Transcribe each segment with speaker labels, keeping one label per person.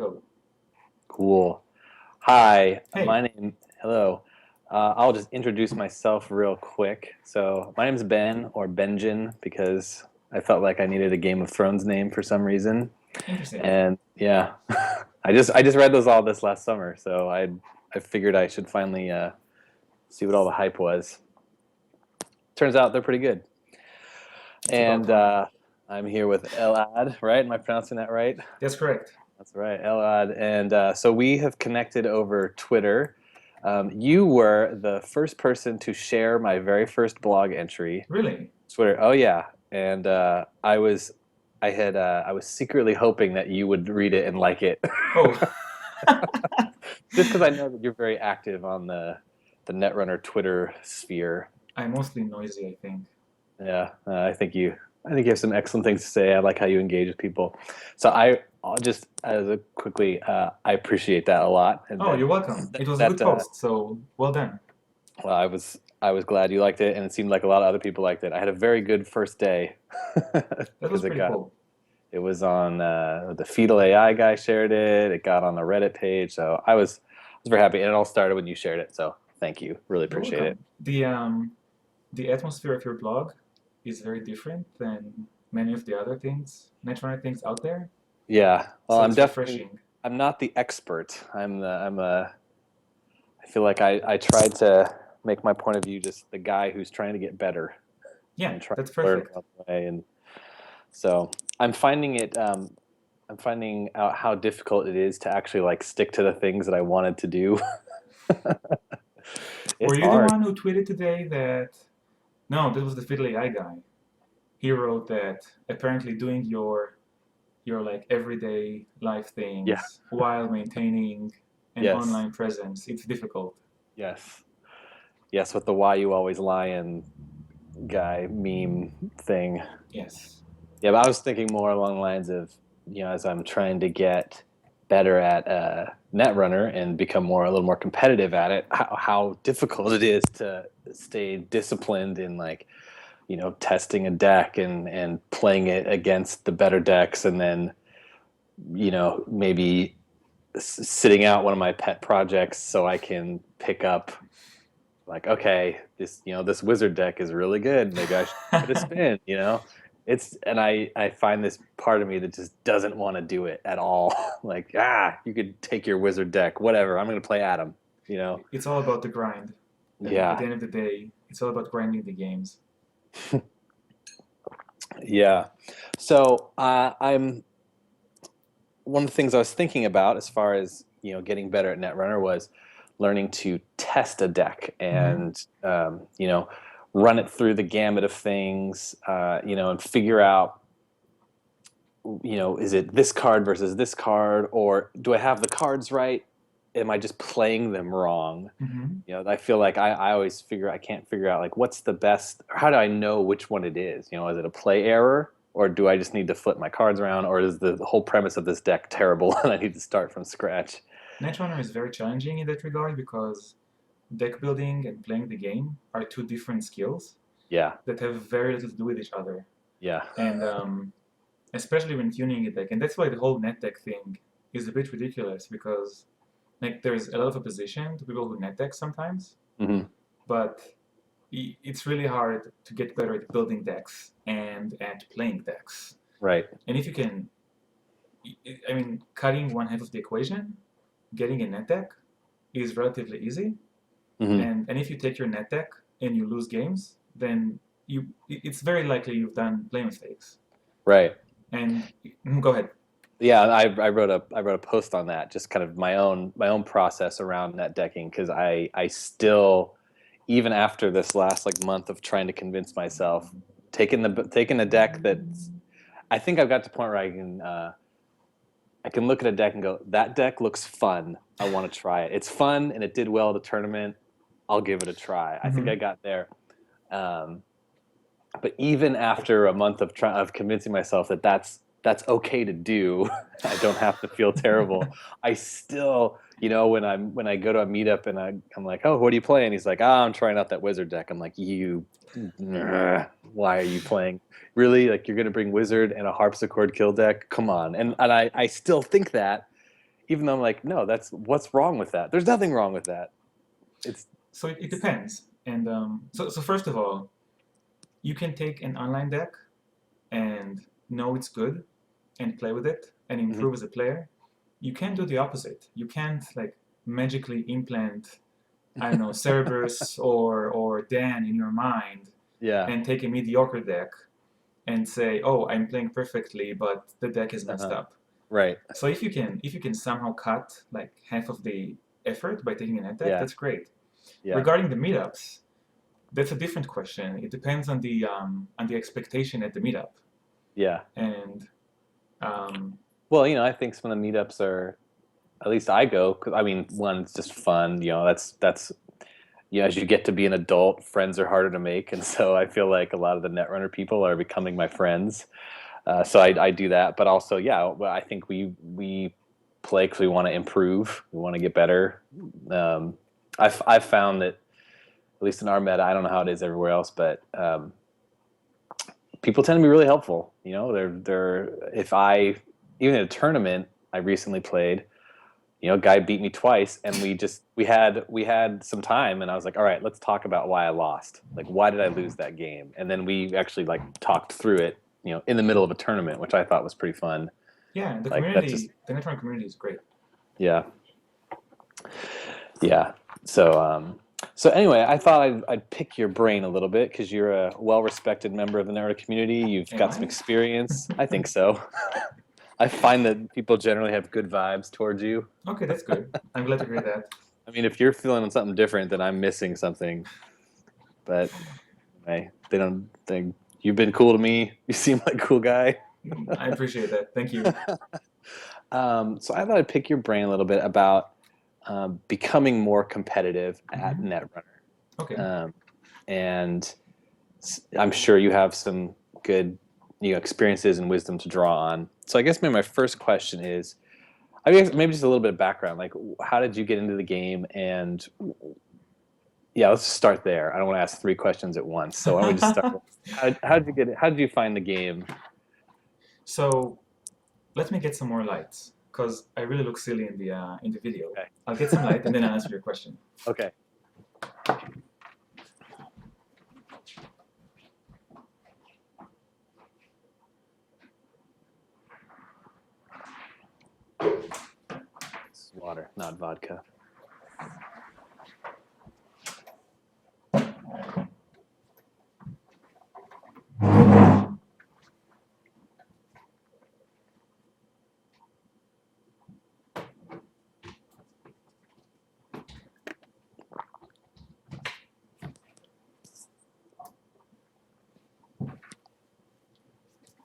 Speaker 1: go.
Speaker 2: Cool. Hi,
Speaker 1: Hey,
Speaker 2: hello. I'll just introduce myself real quick. So, my name's Ben or Benjen because I felt like I needed a Game of Thrones name for some reason.
Speaker 1: interesting.
Speaker 2: And yeah, I just read those all this last summer, so I figured I should finally see what all the hype was. Turns out they're pretty good.
Speaker 1: It's about
Speaker 2: And
Speaker 1: time.
Speaker 2: I'm here with Elad, right? Am I pronouncing that right?
Speaker 1: That's correct.
Speaker 2: That's right, Elad. And so we have connected over Twitter. You were the first person to share my very first blog entry.
Speaker 1: Really?
Speaker 2: Twitter. Oh yeah, and I was secretly hoping that you would read it and like it,
Speaker 1: Oh,
Speaker 2: just because I know that you're very active on the Netrunner Twitter sphere.
Speaker 1: I'm mostly noisy, I think.
Speaker 2: Yeah, I think you have some excellent things to say. I like how you engage with people. So I'll just as a quickly, I appreciate that a lot, and
Speaker 1: Oh, you're welcome. It was a good post, so well done.
Speaker 2: well, I was glad you liked it, and it seemed like a lot of other people liked it. I had a very good first day
Speaker 1: That was
Speaker 2: because
Speaker 1: pretty cool.
Speaker 2: it was on the fetal AI guy shared it. It got on the Reddit page, so I was very happy, and it all started when you shared it. So thank you, really
Speaker 1: You're
Speaker 2: appreciate it.
Speaker 1: welcome. The atmosphere of your blog is very different than many of the other things, Netrunner things out there.
Speaker 2: Yeah, well,
Speaker 1: So it's refreshing.
Speaker 2: I'm not the expert. I feel like I tried to make my point of view just the guy who's trying to get better
Speaker 1: Yeah,
Speaker 2: and trying
Speaker 1: that's
Speaker 2: to learn
Speaker 1: perfect.
Speaker 2: along the way. And so I'm finding it. I'm finding out how difficult it is to actually like stick to the things that I wanted to do.
Speaker 1: Were
Speaker 2: It's
Speaker 1: you the
Speaker 2: hard.
Speaker 1: one who tweeted today that? No, that was the Fiddly Eye guy. He wrote that apparently doing your like everyday life
Speaker 2: Yeah.
Speaker 1: things while maintaining an
Speaker 2: Yes.
Speaker 1: online presence, it's difficult.
Speaker 2: Yes. Yes. With the "why you always lying" guy meme thing.
Speaker 1: Yes.
Speaker 2: Yeah, but I was thinking more along the lines of, as I'm trying to get better at Netrunner and become a little more competitive at it, how difficult it is to stay disciplined in like, testing a deck and playing it against the better decks, and then, maybe sitting out one of my pet projects so I can pick up like, okay, this wizard deck is really good. Maybe I should give it a spin. I find this part of me that just doesn't want to do it at all. Like, you could take your wizard deck, whatever. I'm gonna play Adam. You know,
Speaker 1: It's all about the grind. At
Speaker 2: yeah,
Speaker 1: the end of the day, it's all about grinding the games.
Speaker 2: yeah. So I'm one of the things I was thinking about as far as getting better at Netrunner was learning to test a deck
Speaker 1: Hmm.
Speaker 2: and run it through the gamut of things, and figure out, is it this card versus this card, or do I have the cards right? Am I just playing them wrong?
Speaker 1: Hmm.
Speaker 2: I feel like I always I can't figure out like what's the best, or how do I know which one it is? Is it a play error, or do I just need to flip my cards around, or is the whole premise of this deck terrible and I need to start from scratch?
Speaker 1: Netrunner is very challenging in that regard because deck building and playing the game are two different skills
Speaker 2: Yeah,
Speaker 1: that have very little to do with each other.
Speaker 2: yeah,
Speaker 1: And especially when tuning a deck. And that's why the whole net deck thing is a bit ridiculous because like there's a lot of opposition to people who net deck sometimes,
Speaker 2: hmm,
Speaker 1: but it's really hard to get better at building decks and at playing decks.
Speaker 2: right,
Speaker 1: And if you can, I mean, cutting one half of the equation, getting a net deck is relatively easy.
Speaker 2: hmm,
Speaker 1: And if you take your net deck and you lose games, then it's very likely you've done play mistakes.
Speaker 2: right.
Speaker 1: And go ahead.
Speaker 2: Yeah, I wrote a post on that, just kind of my own process around net decking, because I still, even after this last like month of trying to convince myself, taking a deck that I think I've got to the point where I can look at a deck and go, that deck looks fun. I want to try it. It's fun and it did well at the tournament. I'll give it a try. I think I
Speaker 1: Hmm.
Speaker 2: got there. Um, but even after a month of convincing myself that that's okay to do, I don't have to feel terrible. I still, when I go to a meetup and I'm like, oh, what are you playing? He's like, I'm trying out that wizard deck. I'm like, why are you playing? Really? Like you're gonna bring wizard and a harpsichord kill deck? Come on. And I still think that, even though I'm like, no, that's what's wrong with that. There's nothing wrong with that. It's
Speaker 1: So it depends. And so first of all, you can take an online deck and know it's good and play with it and
Speaker 2: Mhm.
Speaker 1: improve as a player. You can do the opposite. You can't like magically implant, I don't know, Cerberus or Dan in your mind
Speaker 2: Yeah.
Speaker 1: and take a mediocre deck and say, "Oh, I'm playing perfectly, but the deck is messed
Speaker 2: Uh-huh.
Speaker 1: up."
Speaker 2: Right.
Speaker 1: So if you can somehow cut like half of the effort by taking a net deck,
Speaker 2: Yeah.
Speaker 1: that's great.
Speaker 2: Yeah.
Speaker 1: Regarding the meetups, that's a different question. It depends on the expectation at the meetup,
Speaker 2: Yeah.
Speaker 1: and um,
Speaker 2: Well, I think some of the meetups are, at least I go, 'cause, I mean, one, it's just fun. That's as you get to be an adult, friends are harder to make, and so I feel like a lot of the Netrunner people are becoming my friends. So I do that, but also, yeah, well, I think we play because we want to improve, we want to get better. I've found that, at least in our meta, I don't know how it is everywhere else, but people tend to be really helpful. They're if I even in a tournament I recently played, guy beat me twice, and we had some time, and I was like, all right, let's talk about why I lost. Like, why did I lose that game? And then we actually like talked through it, in the middle of a tournament, which I thought was pretty fun.
Speaker 1: yeah,
Speaker 2: Like that's just
Speaker 1: the network community is great.
Speaker 2: yeah, yeah. So anyway, I thought I'd pick your brain a little bit because you're a well-respected member of the nerd community. You've
Speaker 1: Am
Speaker 2: got some
Speaker 1: I?
Speaker 2: experience. I think so. I find that people generally have good vibes towards you.
Speaker 1: Okay, that's good. I'm glad to hear that.
Speaker 2: I mean, if you're feeling something different, then I'm missing something. But hey, they don't think you've been cool to me. You seem like a cool guy.
Speaker 1: I appreciate that. Thank you.
Speaker 2: So I thought I'd pick your brain a little bit about becoming more competitive at
Speaker 1: Hmm.
Speaker 2: Netrunner.
Speaker 1: Okay.
Speaker 2: Um, and I'm sure you have some good experiences and wisdom to draw on. So I guess maybe my first question is, I guess maybe just a little bit of background. Like, how did you get into the game? And yeah, let's just start there. I don't want to ask three questions at once. So why don't we just start? How did you get it? How did you find the game?
Speaker 1: So let me get some more lights because I really look silly in the video.
Speaker 2: Okay.
Speaker 1: I'll get some light and then I'll answer your question.
Speaker 2: Okay. It's water, not vodka.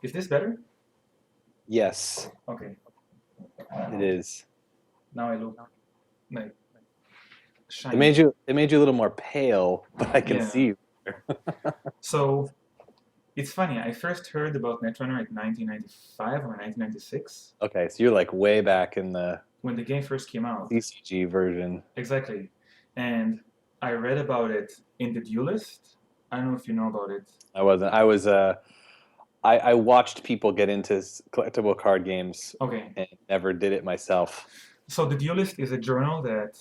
Speaker 1: Is this better?
Speaker 2: Yes,
Speaker 1: Okay.
Speaker 2: it is.
Speaker 1: Now I look like
Speaker 2: It
Speaker 1: shiny.
Speaker 2: made you. It made you a little more pale, but I can
Speaker 1: Yeah.
Speaker 2: see you.
Speaker 1: So it's funny. I first heard about Netrunner in 1995 or 1996
Speaker 2: Okay, so you're like way back in the
Speaker 1: when the game first came out.
Speaker 2: CCG version.
Speaker 1: Exactly. And I read about it in the Duelist. I don't know if you know about it.
Speaker 2: I wasn't. I was. I watched people get into collectible card games
Speaker 1: Okay.
Speaker 2: and never did it myself.
Speaker 1: So the Duelist is a journal that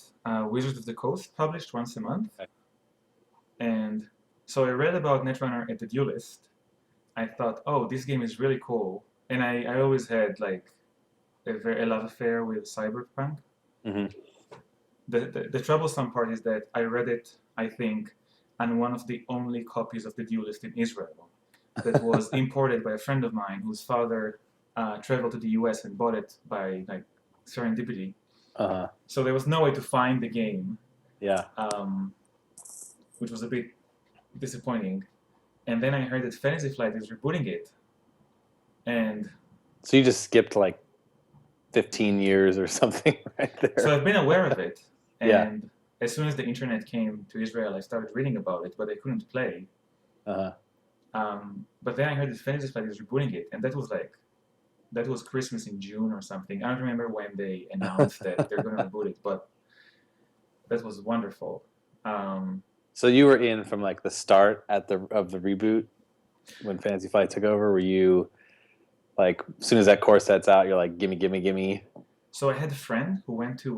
Speaker 1: Wizards of the Coast published once a month.
Speaker 2: Okay.
Speaker 1: And so I read about Netrunner at the Duelist. I thought, oh, this game is really cool. And I always had like a love affair with Cyberpunk.
Speaker 2: Hmm.
Speaker 1: The troublesome part is that I read it, I think, on one of the only copies of the Duelist in Israel that was imported by a friend of mine whose father traveled to the US and bought it by like serendipity.
Speaker 2: Uh-huh.
Speaker 1: So there was no way to find the game,
Speaker 2: Yeah.
Speaker 1: which was a bit disappointing. And then I heard that Fantasy Flight is rebooting it, and
Speaker 2: So you just skipped like 15 years or something right
Speaker 1: so
Speaker 2: there.
Speaker 1: I've been aware of it.
Speaker 2: Yeah.
Speaker 1: And as soon as the internet came to Israel, I started reading about it, but I couldn't play.
Speaker 2: Uh-huh.
Speaker 1: But then I heard that Fantasy Flight is rebooting it, and that was Christmas in June or something. I don't remember when they announced that they're going to reboot it, but that was wonderful.
Speaker 2: So you were in from like the start of the reboot when Fantasy Flight took over. Were you like, as soon as that core set's out, you're like, gimme, gimme, gimme?
Speaker 1: So I had a friend who went to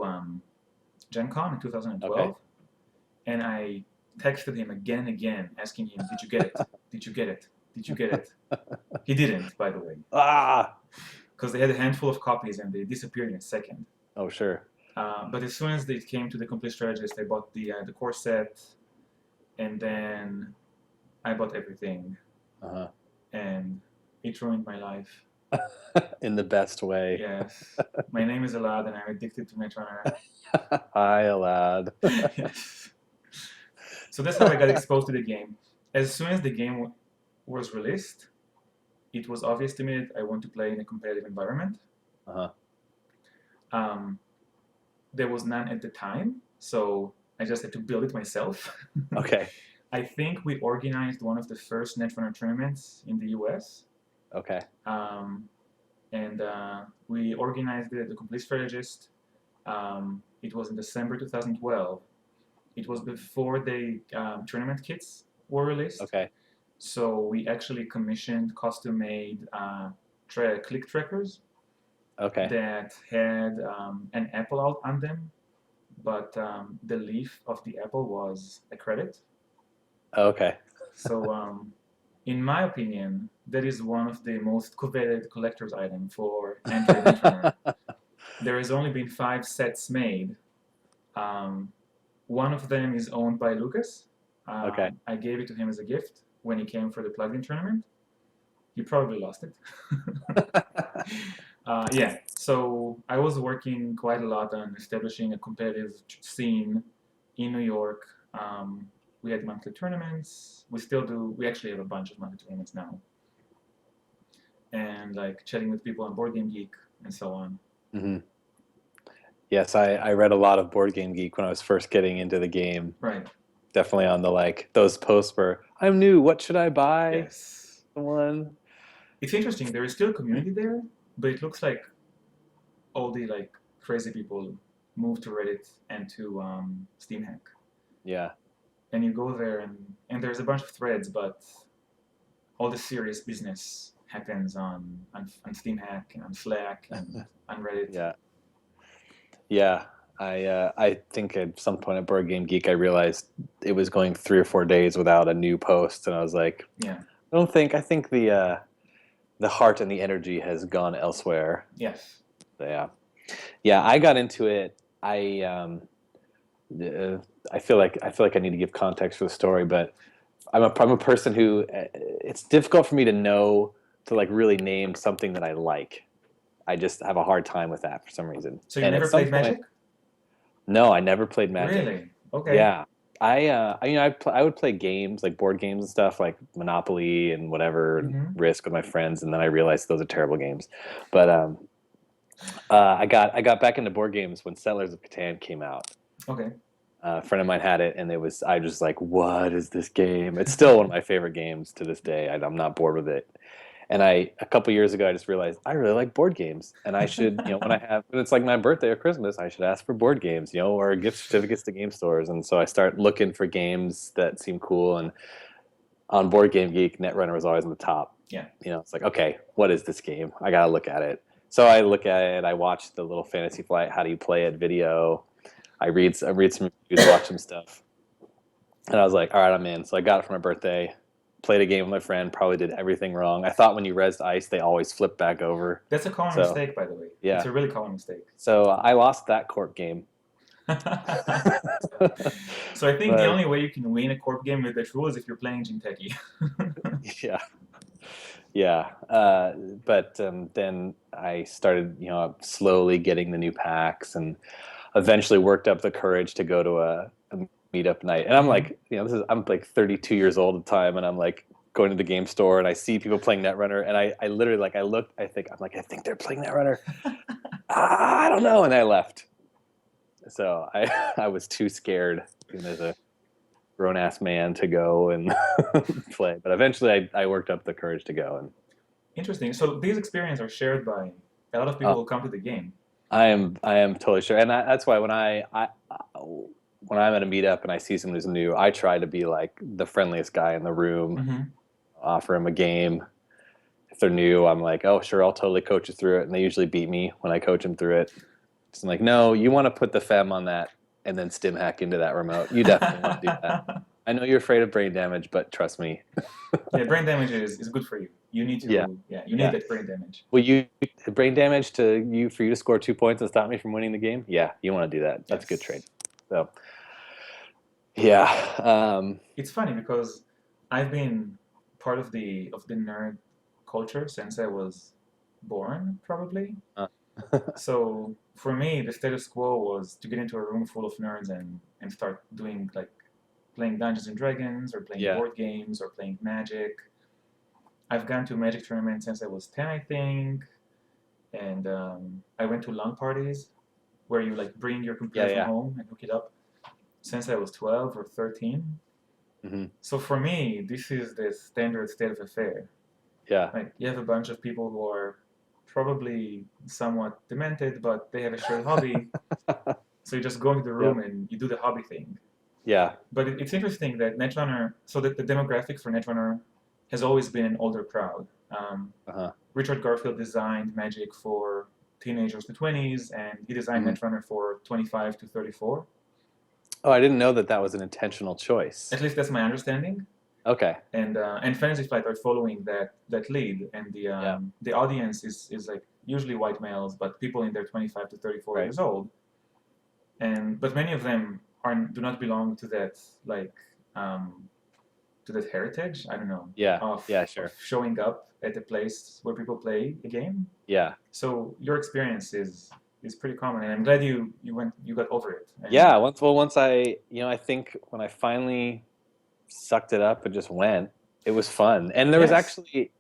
Speaker 1: Gen Con in 2012,
Speaker 2: Okay.
Speaker 1: and I texted him again and again, asking him, "Did you get it? Did you get it? Did you get it?" He didn't, by the way,
Speaker 2: Ah.
Speaker 1: because they had a handful of copies and they disappeared in a second.
Speaker 2: Oh, sure.
Speaker 1: But as soon as it came to the complete strategist, I bought the core set, and then I bought everything,
Speaker 2: Uh-huh.
Speaker 1: and it ruined my life.
Speaker 2: In the best way.
Speaker 1: Yes, my name is Alad, and I'm addicted to Netrunner.
Speaker 2: Hi, lad.
Speaker 1: Yes. So that's how I got exposed to the game. As soon as the game was released, it was obvious to me that I want to play in a competitive environment.
Speaker 2: Uh-huh.
Speaker 1: Um, there was none at the time, so I just had to build it myself.
Speaker 2: Okay.
Speaker 1: I think we organized one of the first Netrunner tournaments in the US.
Speaker 2: Okay.
Speaker 1: And we organized the Complete Strategist. It was in December 2012. It was before the tournament kits were released.
Speaker 2: Okay.
Speaker 1: So we actually commissioned custom-made click trackers
Speaker 2: Okay.
Speaker 1: that had an apple out on them, but the leaf of the apple was a credit.
Speaker 2: Okay.
Speaker 1: So in my opinion, that is one of the most coveted collector's items for Android Netrunner. There has only been 5 sets made. One of them is owned by Lucas.
Speaker 2: Okay.
Speaker 1: I gave it to him as a gift when he came for the plug-in tournament. He probably lost it. Yeah, so I was working quite a lot on establishing a competitive scene in New York. We had monthly tournaments. We still do. We actually have a bunch of monthly tournaments now. And like chatting with people on Board Game Geek and so on.
Speaker 2: Hmm. Yes, I read a lot of Board Game Geek when I was first getting into the game.
Speaker 1: Right.
Speaker 2: Definitely on the like those posts where I'm new, what should I buy?
Speaker 1: Yes.
Speaker 2: One.
Speaker 1: It's interesting. There is still a community there, but it looks like all the like crazy people move to Reddit and to SteamHack.
Speaker 2: Yeah.
Speaker 1: And you go there and there's a bunch of threads, but all the serious business happens on SteamHack and on Slack and on Reddit.
Speaker 2: Yeah. Yeah. I think at some point at Board Game Geek I realized it was going 3 or 4 days without a new post, and I was like,
Speaker 1: Yeah.
Speaker 2: I think the heart and the energy has gone elsewhere.
Speaker 1: Yes.
Speaker 2: Yeah. Yeah, I got into it. I feel like I need to give context for the story, but I'm a person who it's difficult for me to know to like really name something that I like. I just have a hard time with that for some reason.
Speaker 1: So you
Speaker 2: And at
Speaker 1: never
Speaker 2: some
Speaker 1: played
Speaker 2: point,
Speaker 1: Magic?
Speaker 2: no, I never played Magic.
Speaker 1: Really? Okay.
Speaker 2: Yeah, I would play games like board games and stuff like Monopoly and whatever and
Speaker 1: Mm-hmm.
Speaker 2: Risk with my friends, and then I realized those are terrible games. But I got back into board games when Settlers of Catan came out.
Speaker 1: Okay.
Speaker 2: A friend of mine had it, and I was like, "What is this game?" It's still one of my favorite games to this day. I'm not bored with it. And a couple years ago, I just realized I really like board games, and I should, when it's like my birthday or Christmas, I should ask for board games, or gift certificates to game stores. And so I start looking for games that seem cool. And on Board Game Geek, Netrunner was always on the top.
Speaker 1: Yeah.
Speaker 2: It's like, okay, what is this game? I gotta look at it. So I look at it. I watch the little Fantasy Flight, how do you play it video. I read some reviews, watch some stuff, and I was like, all right, I'm in. So I got it for my birthday. Played a game with my friend. Probably did everything wrong. I thought when you resed ice, they always flip back over.
Speaker 1: That's a common
Speaker 2: So,
Speaker 1: mistake, by the way.
Speaker 2: yeah.
Speaker 1: It's a really common mistake.
Speaker 2: So I lost that corp game.
Speaker 1: So I think the only way you can win a corp game with that rule is if you're playing Jinteki.
Speaker 2: Yeah. Yeah. But then I started, slowly getting the new packs, and eventually worked up the courage to go to a meetup night. And I'm like, I'm like 32 years old at the time, and I'm like going to the game store, and I see people playing Netrunner, and I literally I looked, I think they're playing Netrunner. I don't know, and I left. So I was too scared, even as a grown ass man, to go and play. But eventually I worked up the courage to go. And
Speaker 1: interesting. So these experiences are shared by a lot of people who come to the game.
Speaker 2: I am totally sure, and that's why when when I'm at a meetup and I see someone who's new, I try to be like the friendliest guy in the room.
Speaker 1: Mm-hmm.
Speaker 2: Offer them a game. If they're new, I'm like, oh sure, I'll totally coach you through it, and they usually beat me when I coach them through it. Just I'm like, no, you want to put the fem on that and then stim hack into that remote. You definitely want to do that. I know you're afraid of brain damage, but trust me.
Speaker 1: Yeah, brain damage is good for you. You need
Speaker 2: Yeah,
Speaker 1: to, yeah, you need
Speaker 2: yeah.
Speaker 1: that brain damage.
Speaker 2: Will you brain damage to you for you to score 2 points and stop me from winning the game? Yeah, you want to do that. That's a good trade.
Speaker 1: Yes.
Speaker 2: So, yeah.
Speaker 1: It's funny because I've been part of the nerd culture since I was born, probably.
Speaker 2: Uh,
Speaker 1: So for me, the status quo was to get into a room full of nerds and start doing like playing Dungeons and Dragons or playing
Speaker 2: yeah.
Speaker 1: board games or playing Magic. I've gone to Magic tournaments since I was 10, I think, and I went to LAN parties where you like bring your computer from
Speaker 2: Yeah.
Speaker 1: home and hook it up since I was 12 or 13.
Speaker 2: Hmm.
Speaker 1: So for me, this is the standard state of affair.
Speaker 2: Yeah.
Speaker 1: Like you have a bunch of people who are probably somewhat demented, but they have a shared hobby. So you just go into the room
Speaker 2: Yep.
Speaker 1: and you do the hobby thing.
Speaker 2: Yeah.
Speaker 1: But it's interesting that Netrunner, so that the demographic for Netrunner has always been an older crowd.
Speaker 2: Uh-huh.
Speaker 1: Richard Garfield designed Magic for teenagers to 20s, and he designed
Speaker 2: Mhm.
Speaker 1: Netrunner for 25 to 34.
Speaker 2: Oh, I didn't know that that was an intentional choice.
Speaker 1: At least that's my understanding.
Speaker 2: Okay.
Speaker 1: And Fantasy Flight are following that lead, and
Speaker 2: Yeah.
Speaker 1: the audience is like usually white males, but people in their 25 to 34
Speaker 2: Right.
Speaker 1: years old, and but many of them do not belong to that like um, to that heritage. I don't know
Speaker 2: Yeah.
Speaker 1: of
Speaker 2: Yeah, sure.
Speaker 1: of showing up at a place where people play a game.
Speaker 2: Yeah.
Speaker 1: So your experience is pretty common, and I'm glad you got over it. And
Speaker 2: Yeah. Once I think when I finally sucked it up and just went, it was fun. And there was
Speaker 1: yes,
Speaker 2: actually,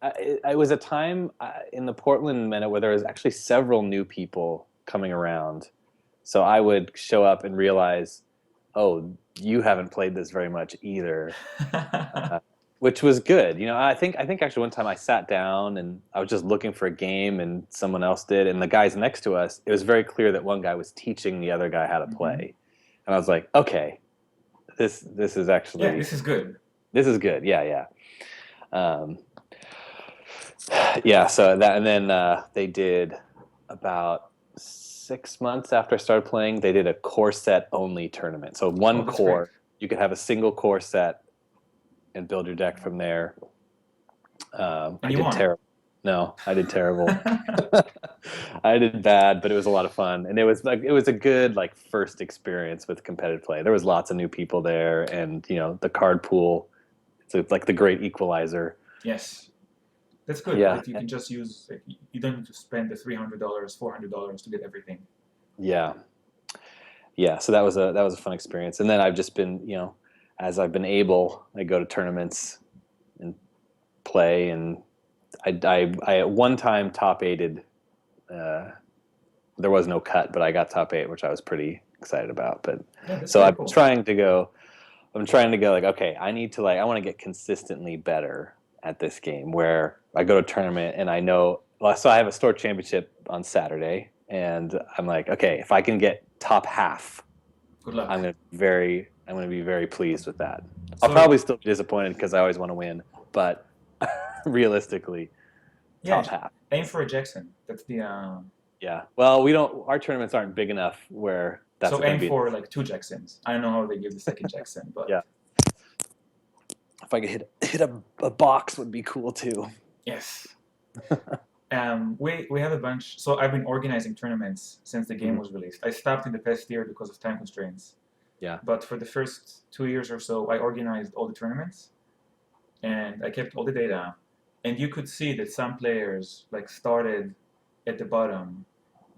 Speaker 2: it was a time in the Portland minute where there was actually several new people coming around. So I would show up and realize, oh, you haven't played this very much either, which was good. I think actually one time I sat down and I was just looking for a game and someone else did, and the guys next to us, it was very clear that one guy was teaching the other guy how to play, and I was like, okay, this is actually
Speaker 1: yeah, this is good.
Speaker 2: this is good. Yeah. Um, yeah. So that, and then they did about 6 months after I started playing. They did a core set only tournament. So one
Speaker 1: That's
Speaker 2: core,
Speaker 1: great.
Speaker 2: you could have a single core set and build your deck from there.
Speaker 1: And
Speaker 2: I
Speaker 1: you
Speaker 2: did
Speaker 1: won.
Speaker 2: terrible. No, I did terrible. I did bad, but it was a lot of fun, and it was a good like first experience with competitive play. There was lots of new people there, and the card pool. It's like the great equalizer.
Speaker 1: Yes, that's good.
Speaker 2: Yeah,
Speaker 1: That you can just use. Like, you don't need to spend the $300, $400 to get everything.
Speaker 2: yeah. So that was a fun experience, and then I've just been as I've been able, I go to tournaments and play, and I at one time top eighted. There was no cut, but I got top 8, which I was pretty excited about. But
Speaker 1: Yeah, that's
Speaker 2: so
Speaker 1: pretty
Speaker 2: I'm
Speaker 1: cool.
Speaker 2: trying to go. I'm trying to go like, okay, I want to get consistently better at this game. Where I go to a tournament and I know. Well, so I have a store championship on Saturday, and I'm like, okay, if I can get top half,
Speaker 1: Good luck.
Speaker 2: I'm gonna be very pleased with that. I'll
Speaker 1: So
Speaker 2: probably still be disappointed because I always want to win, but realistically,
Speaker 1: yeah,
Speaker 2: top half.
Speaker 1: aim for a Jackson. That's the.
Speaker 2: Yeah. Well, we don't. Our tournaments aren't big enough where that's
Speaker 1: So
Speaker 2: going to
Speaker 1: aim
Speaker 2: be.
Speaker 1: for like 2 Jacksons. I don't know how they give the second Jackson, but
Speaker 2: Yeah. If I could hit a box, would be cool too.
Speaker 1: yes. We have a bunch. So I've been organizing tournaments since the game was released. I stopped in the past year because of time constraints.
Speaker 2: Yeah.
Speaker 1: But for the first 2 years or so, I organized all the tournaments, and I kept all the data. And you could see that some players like started at the bottom,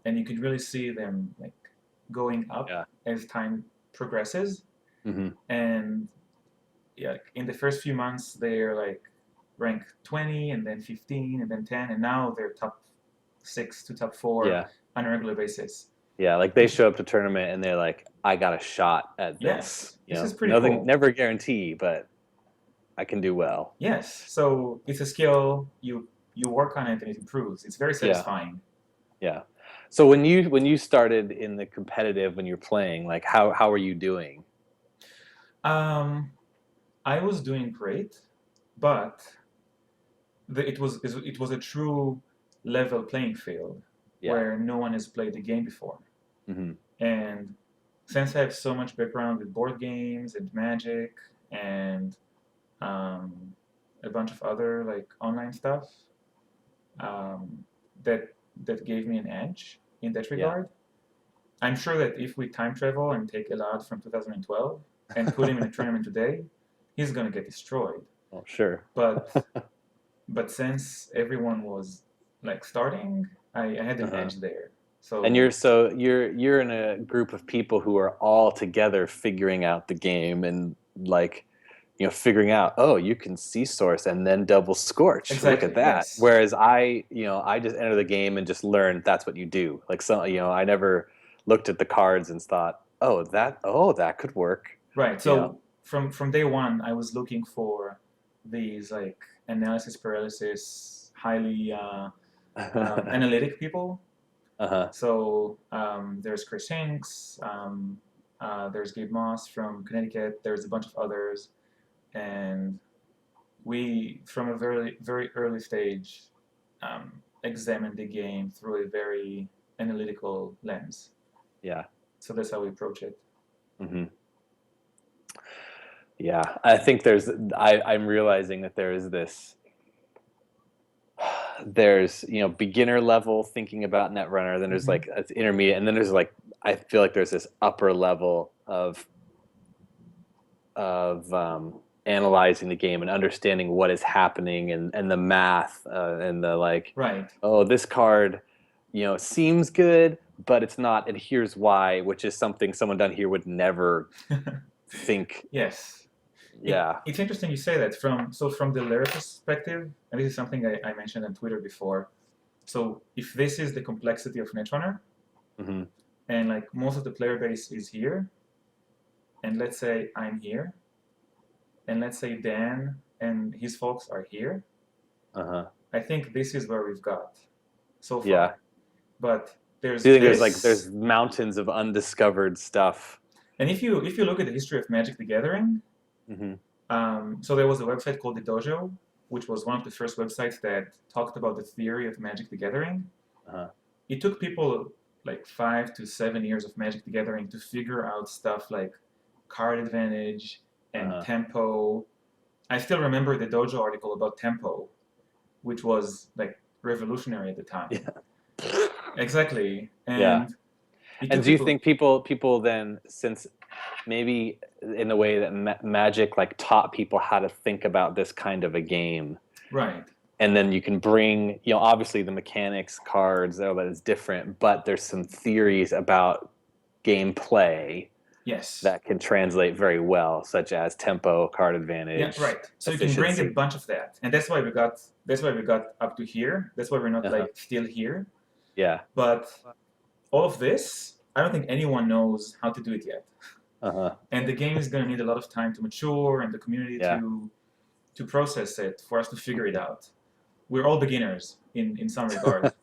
Speaker 1: and you could really see them like going up
Speaker 2: Yeah.
Speaker 1: as time progresses.
Speaker 2: Mm-hmm.
Speaker 1: And yeah, in the first few months they're like rank 20 and then 15 and then 10, and now they're top 6 to top 4
Speaker 2: Yeah.
Speaker 1: on a regular basis.
Speaker 2: Yeah. Like they show up to tournament and they're like, I got a shot at this.
Speaker 1: Yes, this is pretty cool.
Speaker 2: Never a guarantee, but I can do well.
Speaker 1: Yes, so it's a skill. You work on it and it improves. It's very satisfying.
Speaker 2: Yeah. So when you started in the competitive, when you're playing, like how are you doing?
Speaker 1: I was doing great, but it was a true level playing field
Speaker 2: Yeah.
Speaker 1: where no one has played the game before.
Speaker 2: Mm-hmm.
Speaker 1: And since I have so much background with board games and Magic and um, a bunch of other like online stuff, um, that that gave me an edge in that
Speaker 2: Yeah.
Speaker 1: regard. I'm sure that if we time travel and take Elad from 2012 and put him in a tournament today, he's gonna get destroyed.
Speaker 2: Oh, sure.
Speaker 1: But but since everyone was like starting, I had an
Speaker 2: Uh-huh.
Speaker 1: edge there.
Speaker 2: And
Speaker 1: So
Speaker 2: you're in a group of people who are all together figuring out the game and like figuring out, oh, you can see source and then double scorch. Look at
Speaker 1: exactly,
Speaker 2: that.
Speaker 1: yes.
Speaker 2: Whereas I just enter the game and just learn that's what you do. Like I never looked at the cards and thought, oh, that could work.
Speaker 1: Right.
Speaker 2: You know.
Speaker 1: So from day one, I was looking for these like analysis paralysis, highly analytic people.
Speaker 2: Uh-huh.
Speaker 1: So there's Chris Hinks, there's Gabe Moss from Connecticut. There's a bunch of others, and we, from a very very early stage, examined the game through a very analytical lens.
Speaker 2: Yeah.
Speaker 1: So that's how we approach it.
Speaker 2: Mm-hmm. Yeah. I think I'm realizing that there's beginner level thinking about Netrunner, then there's
Speaker 1: Mm-hmm.
Speaker 2: like it's intermediate, and then there's like I feel like there's this upper level of analyzing the game and understanding what is happening and the math and the like,
Speaker 1: Right.
Speaker 2: oh, this card seems good but it's not, and here's why, which is something someone down here would never think.
Speaker 1: Yes.
Speaker 2: Yeah.
Speaker 1: It's interesting you say that. From the layer perspective, and this is something I mentioned on Twitter before. So if this is the complexity of Netrunner,
Speaker 2: Mm-hmm.
Speaker 1: and like most of the player base is here, and let's say I'm here, and let's say Dan and his folks are here,
Speaker 2: Uh-huh.
Speaker 1: I think this is where we've got so far.
Speaker 2: Yeah.
Speaker 1: But there's
Speaker 2: So you think
Speaker 1: this,
Speaker 2: there's mountains of undiscovered stuff.
Speaker 1: and if you look at the history of Magic the Gathering,
Speaker 2: Mm-hmm.
Speaker 1: so there was a website called the Dojo, which was one of the first websites that talked about the theory of Magic the Gathering.
Speaker 2: Uh-huh.
Speaker 1: It took people like 5 to 7 years of Magic the Gathering to figure out stuff like card advantage and
Speaker 2: Uh-huh.
Speaker 1: tempo. I still remember the Dojo article about tempo, which was like revolutionary at the time.
Speaker 2: Yeah.
Speaker 1: Exactly.
Speaker 2: Yeah.
Speaker 1: And
Speaker 2: And do you think people then, since maybe in the way that Magic like taught people how to think about this kind of a game,
Speaker 1: right,
Speaker 2: and then you can bring, obviously the mechanics, cards, all that is different, but there's some theories about gameplay
Speaker 1: yes,
Speaker 2: that can translate very well, such as tempo, card
Speaker 1: yeah,
Speaker 2: advantage,
Speaker 1: right. So you can bring a
Speaker 2: efficiency.
Speaker 1: bunch of that, and that's why we got up to here. That's why we're not
Speaker 2: Uh-huh.
Speaker 1: like still here.
Speaker 2: Yeah.
Speaker 1: But all of this, I don't think anyone knows how to do it yet.
Speaker 2: Uh-huh.
Speaker 1: And the game is going to need a lot of time to mature and the community
Speaker 2: Yeah.
Speaker 1: to process it for us to figure it out. We're all beginners in some regard.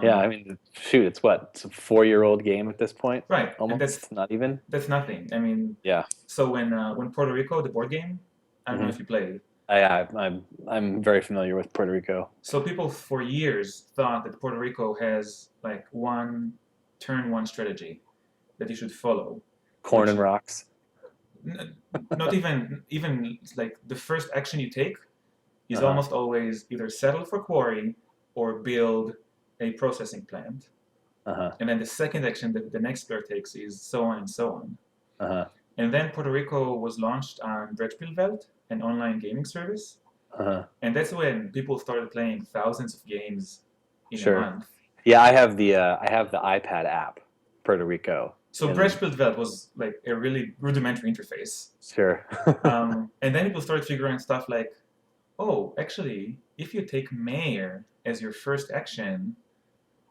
Speaker 2: Yeah, I mean, shoot, it's what? It's a 4-year-old game at this point?
Speaker 1: Right, and
Speaker 2: Almost, not even?
Speaker 1: that's nothing. I mean,
Speaker 2: Yeah.
Speaker 1: so when Puerto Rico, the board game, I don't know
Speaker 2: Mhm.
Speaker 1: if you played.
Speaker 2: I'm very familiar with Puerto Rico.
Speaker 1: So people for years thought that Puerto Rico has like one turn one strategy that you should follow.
Speaker 2: Corn and rocks.
Speaker 1: Not even like the first action you take is
Speaker 2: Uh-huh.
Speaker 1: almost always either settle for quarry or build a processing plant.
Speaker 2: Uh-huh.
Speaker 1: And then the second action that the next player takes is so on and so on.
Speaker 2: Uh-huh.
Speaker 1: And then Puerto Rico was launched on Brettspielwelt, an online gaming service.
Speaker 2: Uh-huh.
Speaker 1: And that's when people started playing thousands of games in
Speaker 2: Sure.
Speaker 1: a month.
Speaker 2: Yeah, I have the iPad app, Puerto Rico.
Speaker 1: So Brettspielwelt was like a really rudimentary interface.
Speaker 2: Sure.
Speaker 1: And then people started figuring out stuff like, oh, actually, if you take Mayor as your first action,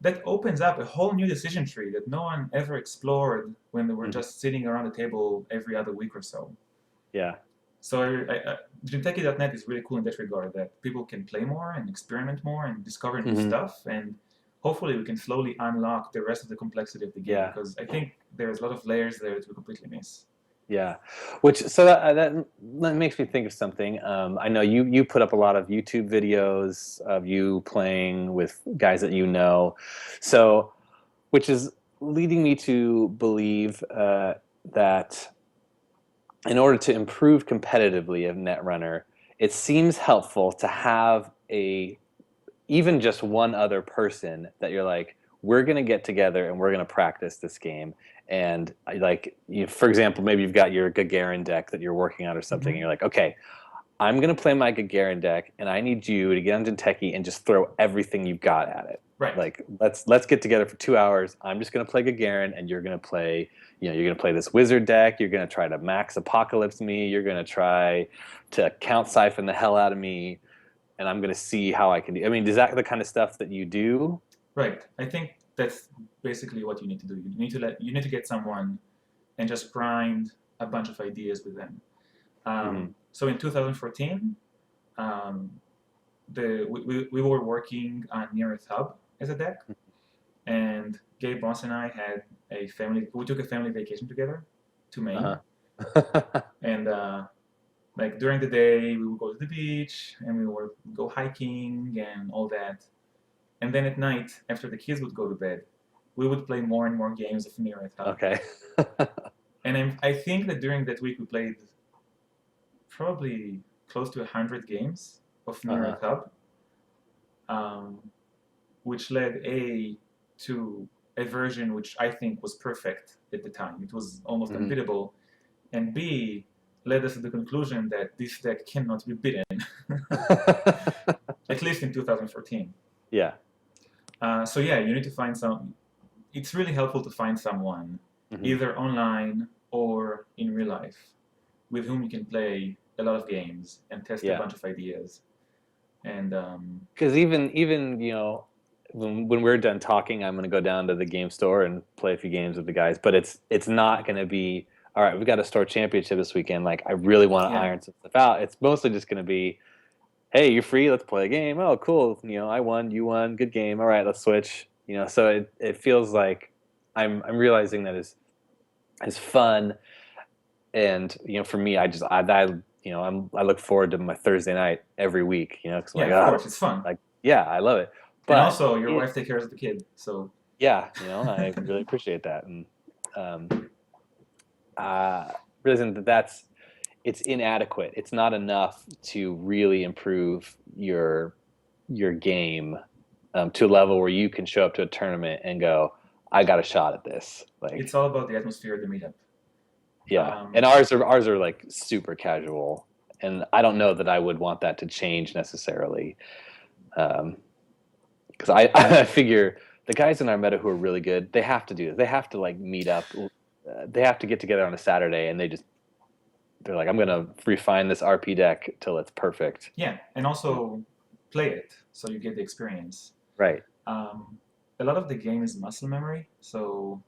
Speaker 1: that opens up a whole new decision tree that no one ever explored when they were just sitting around the table every other week or so.
Speaker 2: Yeah.
Speaker 1: So Dreamtechie.net is really cool in that regard, that people can play more and experiment more and discover new stuff, and hopefully we can slowly unlock the rest of the complexity of the game, because I think there's a lot of layers there that we completely miss.
Speaker 2: Yeah, so that makes me think of something. I know you put up a lot of YouTube videos of you playing with guys that you know, so which is leading me to believe that in order to improve competitively of Netrunner, it seems helpful to have a even just one other person that you're like, we're going to get together and we're going to practice this game. And like, for example, maybe you've got your Gagarin deck that you're working on or something, and you're like, okay, I'm going to play my Gagarin deck, and I need you to get onto Techie and just throw everything you've got at it.
Speaker 1: Right.
Speaker 2: Like, let's get together for 2 hours. I'm just going to play Gagarin, and you're going to play, you're going to play this wizard deck. You're going to try to max Apocalypse me. You're going to try to count siphon the hell out of me, and I'm going to see how I can do. I mean, is that the kind of stuff that you do?
Speaker 1: Right. I think that's basically what you need to do. You need to get someone and just grind a bunch of ideas with them. So in 2014, we were working on Near Earth Hub as a deck, and Gabe Boss and I had we took a family vacation together to Maine. And like during the day, we would go to the beach and we would go hiking and all that. And then at night, after the kids would go to bed, we would play more and more games of Near Earth Hub.
Speaker 2: Okay.
Speaker 1: And I think that during that week we played probably close to 100 games of Near Earth Hub, which led to a version which I think was perfect at the time. It was almost unbeatable. And B, led us to the conclusion that this deck cannot be beaten, at least in 2014.
Speaker 2: Yeah.
Speaker 1: So yeah, you need to find it's really helpful to find someone, either online or in real life, with whom you can play a lot of games and test a bunch of ideas. And
Speaker 2: because even when we're done talking, I'm going to go down to the game store and play a few games with the guys. But it's not going to be, all right, we've got a store championship this weekend. Like, I really want to iron some stuff out. It's mostly just going to be, hey, you're free, let's play a game. Oh, cool. I won, you won, good game. All right, let's switch. So it feels like I'm realizing that is fun. And for me, I look forward to my Thursday night every week. Because
Speaker 1: of course, it's fun.
Speaker 2: Like, yeah, I love it. But
Speaker 1: and also, your wife takes care of the kid, so
Speaker 2: yeah, I really appreciate that. And realizing that it's inadequate. It's not enough to really improve your game to a level where you can show up to a tournament and go, I got a shot at this. Like,
Speaker 1: it's all about the atmosphere of the meetup.
Speaker 2: Yeah, and ours are like super casual, and I don't know that I would want that to change necessarily, because I figure the guys in our meta who are really good, they have to do it. They have to like meet up. They have to get together on a Saturday, and they're like, I'm gonna refine this RP deck till it's perfect.
Speaker 1: Yeah, and also play it so you get the experience.
Speaker 2: Right.
Speaker 1: A lot of the game is muscle memory, so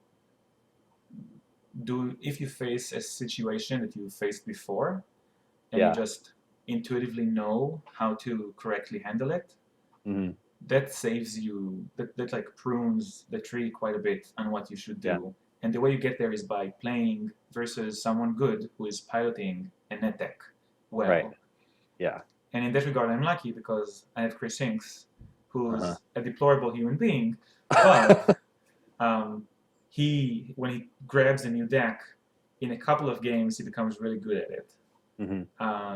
Speaker 1: if you face a situation that you faced before, and you just intuitively know how to correctly handle it, that saves you. That like prunes the tree quite a bit on what you should do. Yeah. And the way you get there is by playing versus someone good who is piloting a net deck well.
Speaker 2: Right. Yeah.
Speaker 1: And in that regard, I'm lucky because I have Chris Hinks, who's a deplorable human being, but when he grabs a new deck, in a couple of games, he becomes really good at it.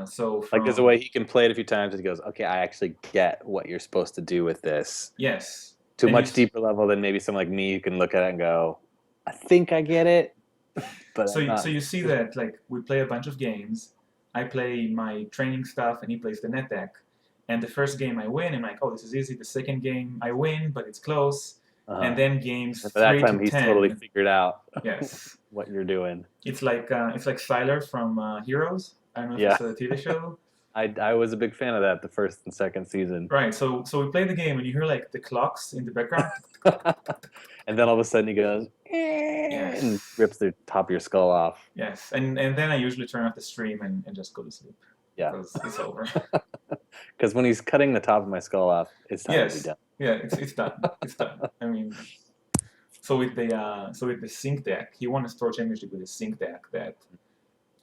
Speaker 1: So
Speaker 2: there's a way he can play it a few times and he goes, okay, I actually get what you're supposed to do with this.
Speaker 1: Yes.
Speaker 2: To a much deeper level than maybe someone like me who can look at it and go, I think I get it. But
Speaker 1: so you see that like we play a bunch of games. I play my training stuff and he plays the net deck. And the first game I win, I'm like, oh, this is easy. The second game I win, but it's close. And then games 3 to 10.
Speaker 2: That time he's totally figured out what you're doing.
Speaker 1: It's like Sylar from Heroes. I don't know if it's a TV show.
Speaker 2: I was a big fan of that the first and second season.
Speaker 1: Right. So we play the game and you hear like the clocks in the background.
Speaker 2: And then all of a sudden he goes and rips the top of your skull off.
Speaker 1: Yes. And then I usually turn off the stream and just go to sleep.
Speaker 2: Yeah.
Speaker 1: Because it's over.
Speaker 2: Because when he's cutting the top of my skull off, it's time to be done.
Speaker 1: Yeah, it's done. It's done. I mean, so with the sync deck, he won a store championship with a sync deck that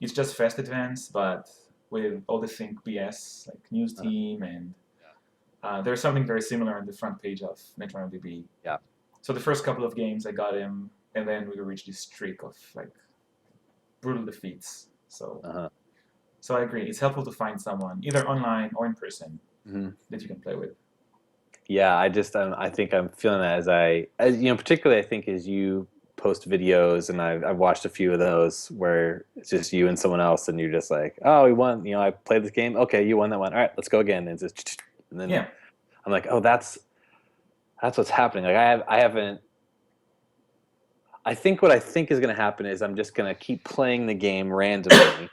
Speaker 1: it's just fast advance, but with all the sync BS like news team and there's something very similar on the front page of Netrunner DB.
Speaker 2: Yeah.
Speaker 1: So the first couple of games I got him and then we reach this streak of like brutal defeats. So
Speaker 2: Uh-huh.
Speaker 1: so I agree. It's helpful to find someone either online or in person that you can play with.
Speaker 2: Yeah, I think I'm feeling that as particularly I think as you post videos, and I've watched a few of those where it's just you and someone else, and you're just like, oh, we won. I played this game. Okay, you won that one. All right, let's go again. And it's just, and then
Speaker 1: Yeah.
Speaker 2: I'm like, oh, that's what's happening. Like I haven't. I think what I think is going to happen is I'm just going to keep playing the game randomly.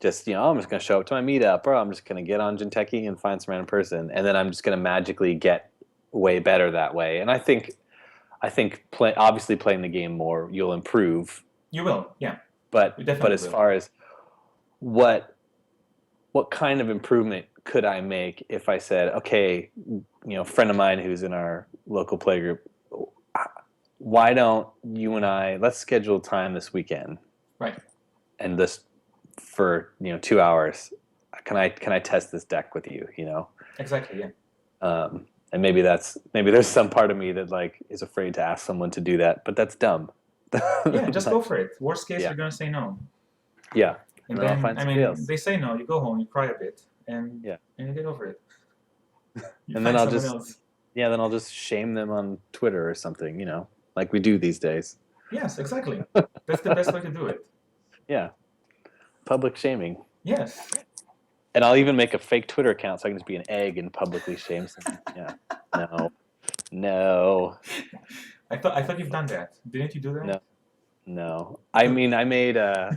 Speaker 2: Just I'm just going to show up to my meetup, or I'm just going to get on Jinteki and find some random person, and then I'm just going to magically get way better that way. And I think obviously playing the game more, you'll improve.
Speaker 1: You will, yeah.
Speaker 2: But
Speaker 1: You definitely
Speaker 2: as
Speaker 1: will.
Speaker 2: far as what kind of improvement could I make if I said, okay, a friend of mine who's in our local play group, why don't you and I let's schedule time this weekend,
Speaker 1: right?
Speaker 2: And this for 2 hours. Can I test this deck with you?
Speaker 1: Exactly, yeah.
Speaker 2: And maybe there's some part of me that like is afraid to ask someone to do that, but that's dumb.
Speaker 1: Yeah, just go for it. Worst case,
Speaker 2: Yeah.
Speaker 1: you're gonna say no.
Speaker 2: Yeah,
Speaker 1: and
Speaker 2: then I'll
Speaker 1: then
Speaker 2: find somebody else.
Speaker 1: they say no, you go home, you cry a bit, and
Speaker 2: Yeah.
Speaker 1: and you get over it. You
Speaker 2: And
Speaker 1: find
Speaker 2: then
Speaker 1: someone else.
Speaker 2: then I'll just shame them on Twitter or something, like we do these days.
Speaker 1: Yes, exactly. That's the best way to do it.
Speaker 2: Yeah, public shaming.
Speaker 1: Yes.
Speaker 2: And I'll even make a fake Twitter account so I can just be an egg and publicly shame someone. Yeah. No.
Speaker 1: I thought you've done that. Didn't you do that?
Speaker 2: No. I mean, I made a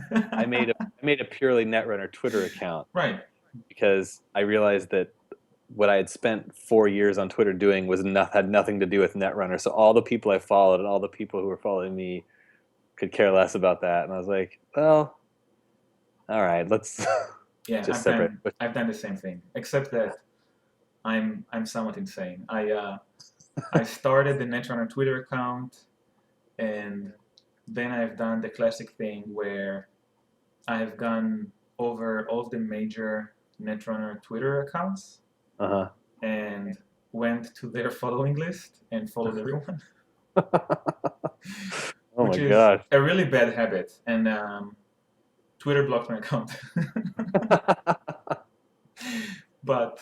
Speaker 2: purely Netrunner Twitter account.
Speaker 1: Right.
Speaker 2: Because I realized that what I had spent 4 years on Twitter doing had nothing to do with Netrunner. So all the people I followed and all the people who were following me could care less about that. And I was like, well, all right, let's just separate.
Speaker 1: I've done the same thing, except that I'm somewhat insane. I started the Netrunner Twitter account, and then I've done the classic thing where I have gone over all of the major Netrunner Twitter accounts and went to their following list and followed everyone. Which is a really bad habit, and Twitter blocked my account. But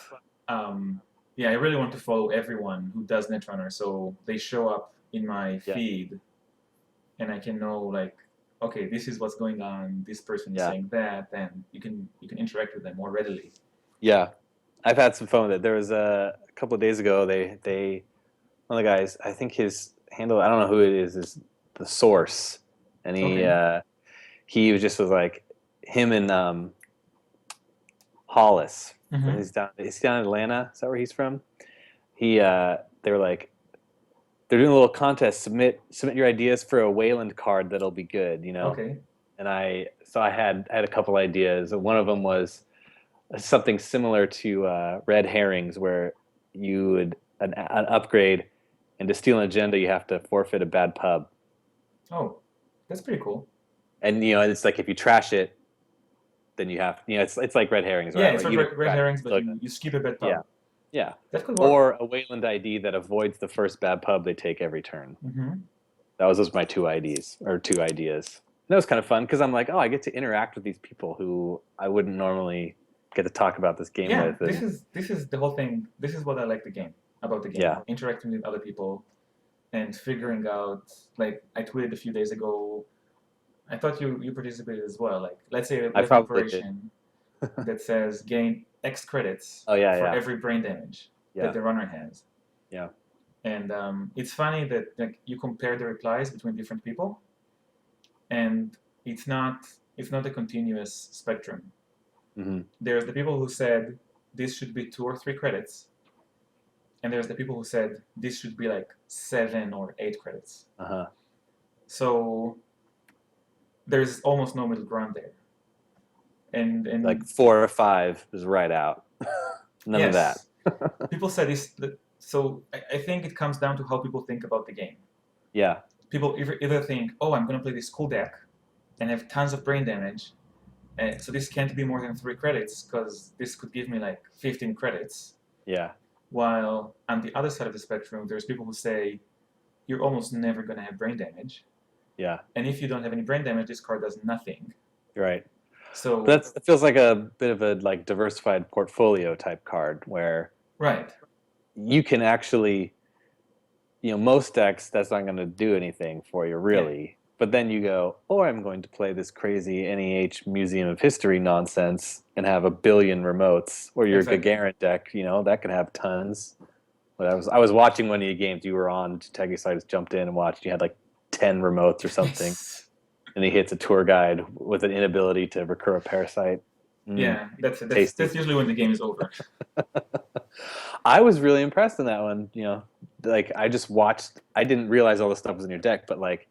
Speaker 1: yeah, I really want to follow everyone who does Netrunner, so they show up in my feed, and I can know like, okay, this is what's going on. This person is saying that, and you can interact with them more readily. Yeah,
Speaker 2: I've had some fun with it. There was a couple of days ago. They one of the guys, I think his handle, I don't know who it is the Source, and he was like him and Hollis.
Speaker 1: Mm-hmm.
Speaker 2: He's down in Atlanta. Is that where he's from? They were like, they're doing a little contest. Submit your ideas for a Wayland card that'll be good.
Speaker 1: Okay.
Speaker 2: And I had a couple ideas. One of them was something similar to Red Herrings, where you would an upgrade, and to steal an agenda, you have to forfeit a bad pub.
Speaker 1: Oh, that's pretty cool.
Speaker 2: And it's like if you trash it, then you have it's like Red Herrings, right?
Speaker 1: Yeah, it's like red herrings, but you skip a bad pub.
Speaker 2: Yeah.
Speaker 1: That could work.
Speaker 2: Or a Wayland ID that avoids the first bad pub they take every turn.
Speaker 1: Mm-hmm.
Speaker 2: Those were my two ideas. And that was kind of fun because I'm like, oh, I get to interact with these people who I wouldn't normally get to talk about this game with.
Speaker 1: Yeah, this is the whole thing. This is what I like about the game.
Speaker 2: Yeah.
Speaker 1: Interacting with other people and figuring out, like I tweeted a few days ago, I thought you participated as well. Like, let's say we have an operation that says gain X credits for every brain damage that the runner has.
Speaker 2: Yeah.
Speaker 1: And it's funny that like you compare the replies between different people, and it's not a continuous spectrum.
Speaker 2: Mm-hmm.
Speaker 1: There's the people who said this should be 2 or 3 credits, and there's the people who said this should be like 7 or 8 credits. So there's almost no middle ground there. And
Speaker 2: like 4 or 5 is right out. None of that.
Speaker 1: People said this. So I think it comes down to how people think about the game.
Speaker 2: Yeah.
Speaker 1: People either think, oh, I'm going to play this cool deck and have tons of brain damage. So this can't be more than 3 credits because this could give me like 15 credits.
Speaker 2: Yeah.
Speaker 1: While on the other side of the spectrum, there's people who say you're almost never going to have brain damage.
Speaker 2: Yeah.
Speaker 1: And if you don't have any brain damage, this card does nothing.
Speaker 2: Right.
Speaker 1: So
Speaker 2: But it feels like a bit of a like diversified portfolio type card where
Speaker 1: right.
Speaker 2: you can actually, most decks that's not going to do anything for you really. But then you go, or I'm going to play this crazy NEH Museum of History nonsense and have a billion remotes, or your
Speaker 1: Exactly.
Speaker 2: Gagarin deck, that can have tons. But I was watching one of your games you were on. Taggy, so I just jumped in and watched. You had like 10 remotes or something,
Speaker 1: Yes.
Speaker 2: and he hits a tour guide with an inability to recur a parasite.
Speaker 1: Yeah, that's
Speaker 2: Tasty.
Speaker 1: usually when the game is over.
Speaker 2: I was really impressed in that one. Like I just watched. I didn't realize all the stuff was in your deck, but like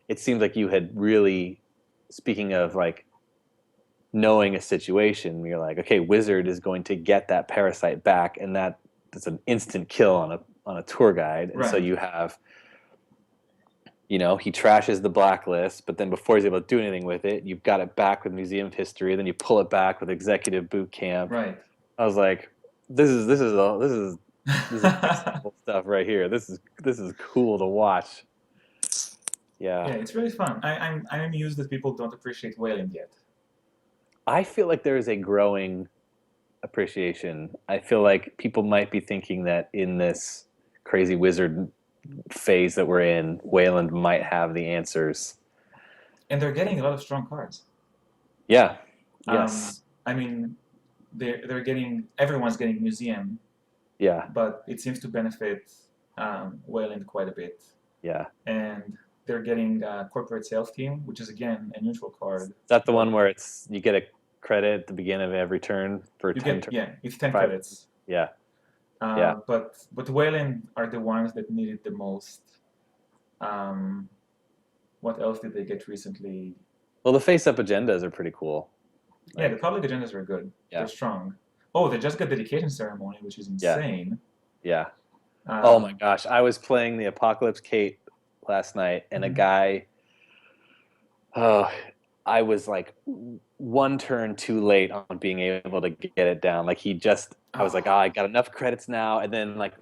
Speaker 2: it seemed like you had really. Speaking of like knowing a situation, you're like, okay, Wizard is going to get that parasite back, and that's an instant kill on a tour guide, and so
Speaker 1: Right.
Speaker 2: you have. He trashes the blacklist, but then before he's able to do anything with it, you've got it back with Museum of History, then you pull it back with Executive Boot Camp.
Speaker 1: Right.
Speaker 2: I was like, this is next level stuff right here. This is cool to watch. Yeah.
Speaker 1: Yeah, it's really fun. I'm amused that people don't appreciate whaling yet.
Speaker 2: I feel like there is a growing appreciation. I feel like people might be thinking that in this crazy wizard phase that we're in, Wayland might have the answers.
Speaker 1: And they're getting a lot of strong cards.
Speaker 2: Yeah.
Speaker 1: Um,
Speaker 2: Yes.
Speaker 1: I mean, they're getting everyone's getting museum,
Speaker 2: Yeah.
Speaker 1: but it seems to benefit Wayland quite a bit.
Speaker 2: Yeah.
Speaker 1: And they're getting corporate sales team, which is again a neutral card.
Speaker 2: Is that the one where you get a credit at the beginning of every turn for 10 turns?
Speaker 1: Yeah, it's 10
Speaker 2: 5.
Speaker 1: credits.
Speaker 2: Yeah. Yeah.
Speaker 1: But Wayland are the ones that need it the most. What else did they get recently?
Speaker 2: Well, the face-up agendas are pretty cool.
Speaker 1: Yeah, the public agendas are good.
Speaker 2: Yeah.
Speaker 1: They're strong. Oh, they just got dedication ceremony, which is insane.
Speaker 2: Yeah. Oh my gosh, I was playing the Apocalypse Kate last night, and a guy. Oh, I was like one turn too late on being able to get it down. Like I was like, I got enough credits now, and then like,